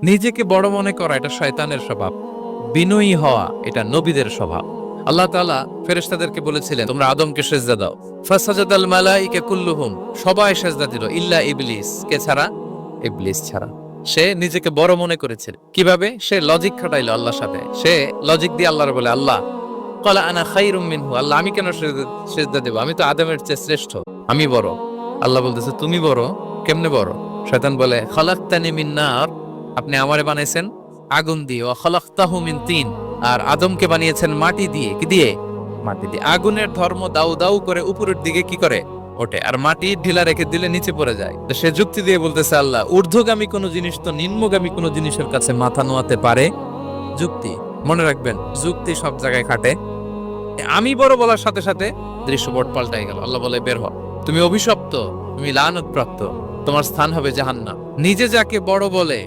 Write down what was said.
নিজেকে বড় মনে করা এটা শয়তানের স্বভাব, বিনয়ী হওয়া এটা নবীদের স্বভাব। আল্লাহ তাআলা ফেরেশতাদেরকে বলেছিলেন তোমরা আদমকে সেজদা দাও, ফাসাজাদাল মালাইকা কুল্লুহুম, সবাই সেজদা দিল ইল্লা ইবলিস, কে ছাড়া? ইবলিস ছাড়া। সে নিজেকে বড় মনে করেছিল। কিভাবে? সে লজিক খাটাইলো আল্লাহর সাথে। সে লজিক দিয়ে আল্লাহর বলে, আল্লাহ ক্বালা আনা খায়রুম মিনহু, আল্লাহ আমি কেন সেজদা দেব, আমি তো আদমের চেয়ে শ্রেষ্ঠ, আমি বড়। আল্লাহ বলতেছে তুমি বড়, কেমনে বড়? শয়তান বলে খালাকতানি মিন নার, আপনি আমারে বানাইছেন আগুন দিয়ে, ওয়া খালাকতাহু মিন তিন, আর আদমকে বানিয়েছেন মাটি দিয়ে। কি দিয়ে? মাটি দিয়ে। আগুনের ধর্ম দাউ দাউ করে উপরের দিকে কি করে? ওঠে, আর মাটি ঢিলা রেখে দিলে নিচে পড়ে যায়। তো সে যুক্তি দিয়ে বলতেছে আল্লাহ ঊর্ধ্বগামী কোনো জিনিস তো নিম্নগামী কোনো জিনিসের কাছে মাথা নোয়াতে পারে? যুক্তি, মনে রাখবেন যুক্তি সব জায়গায় খাটে। আমি বড় বলার সাথে সাথে দৃশ্যপট পাল্টাই গেল। আল্লাহ বলে বের হ, তুমি অভিশপ্ত, তুমি লানত প্রাপ্ত, তোমার স্থান হবে জাহান্নাম। নিজে যাকে বড় বলে